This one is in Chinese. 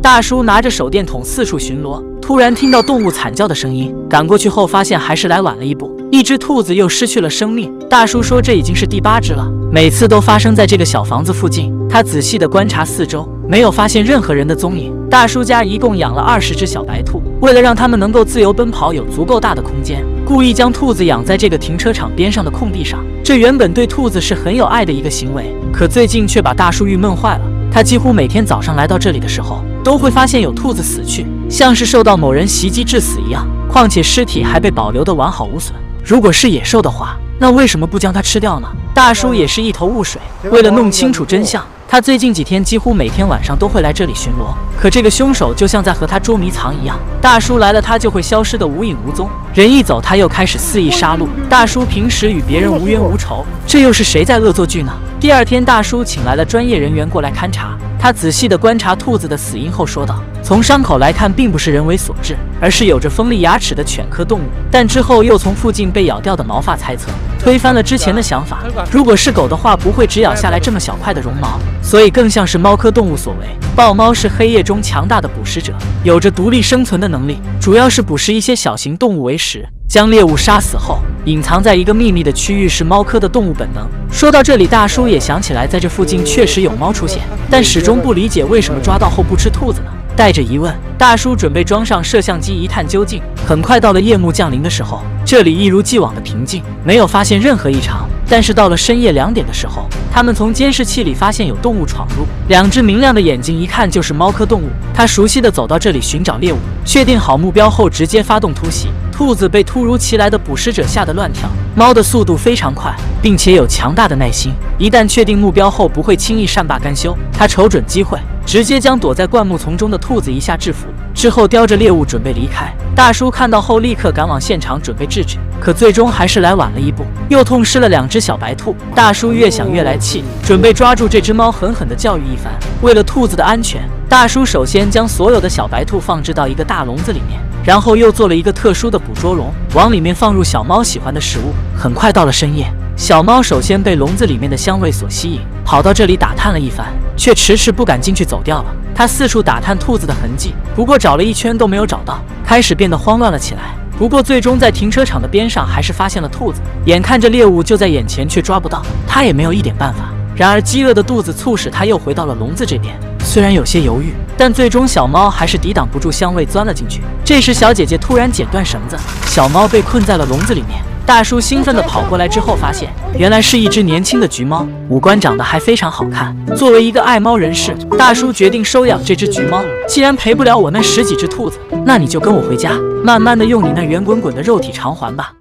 大叔拿着手电筒四处巡逻，突然听到动物惨叫的声音，赶过去后发现还是来晚了一步，一只兔子又失去了生命。大叔说这已经是第8只了，每次都发生在这个小房子附近。他仔细地观察四周，没有发现任何人的踪影。大叔家一共养了20只小白兔，为了让它们能够自由奔跑，有足够大的空间，故意将兔子养在这个停车场边上的空地上。这原本对兔子是很有爱的一个行为，可最近却把大叔郁闷坏了。他几乎每天早上来到这里的时候，都会发现有兔子死去，像是受到某人袭击致死一样，况且尸体还被保留得完好无损。如果是野兽的话，那为什么不将它吃掉呢？大叔也是一头雾水。为了弄清楚真相，他最近几天几乎每天晚上都会来这里巡逻，可这个凶手就像在和他捉迷藏一样，大叔来了他就会消失得无影无踪，人一走他又开始肆意杀戮。大叔平时与别人无冤无仇，这又是谁在恶作剧呢？第二天，大叔请来了专业人员过来勘察，他仔细地观察兔子的死因后说道，从伤口来看并不是人为所致，而是有着锋利牙齿的犬科动物，但之后又从附近被咬掉的毛发猜测，推翻了之前的想法。如果是狗的话，不会只咬下来这么小块的绒毛，所以更像是猫科动物所为。豹猫是黑夜中强大的捕食者，有着独立生存的能力，主要是捕食一些小型动物为食，将猎物杀死后隐藏在一个秘密的区域，是猫科的动物本能。说到这里，大叔也想起来在这附近确实有猫出现，但始终不理解为什么抓到后不吃兔子呢？带着疑问，大叔准备装上摄像机一探究竟。很快到了夜幕降临的时候，这里一如既往的平静，没有发现任何异常。但是到了深夜2点的时候，他们从监视器里发现有动物闯入，2只明亮的眼睛一看就是猫科动物。他熟悉地走到这里寻找猎物，确定好目标后直接发动突袭。兔子被突如其来的捕食者吓得乱跳，猫的速度非常快，并且有强大的耐心，一旦确定目标后不会轻易善罢甘休。他瞅准机会，直接将躲在灌木丛中的兔子一下制服，之后叼着猎物准备离开。大叔看到后立刻赶往现场准备制止，可最终还是来晚了一步，又痛失了2只小白兔。大叔越想越来气，准备抓住这只猫狠狠地教育一番。为了兔子的安全，大叔首先将所有的小白兔放置到一个大笼子里面，然后又做了一个特殊的捕捉笼，往里面放入小猫喜欢的食物。很快到了深夜，小猫首先被笼子里面的香味所吸引，跑到这里打探了一番，却迟迟不敢进去走掉了。它四处打探兔子的痕迹，不过找了一圈都没有找到，开始变得慌乱了起来。不过最终在停车场的边上还是发现了兔子，眼看着猎物就在眼前却抓不到，他也没有一点办法。然而饥饿的肚子促使他又回到了笼子这边，虽然有些犹豫，但最终小猫还是抵挡不住香味钻了进去。这时小姐姐突然剪断绳子，小猫被困在了笼子里面。大叔兴奋地跑过来之后发现，原来是一只年轻的橘猫，五官长得还非常好看。作为一个爱猫人士，大叔决定收养这只橘猫。既然陪不了我那10几只兔子，那你就跟我回家，慢慢地用你那圆滚滚的肉体偿还吧。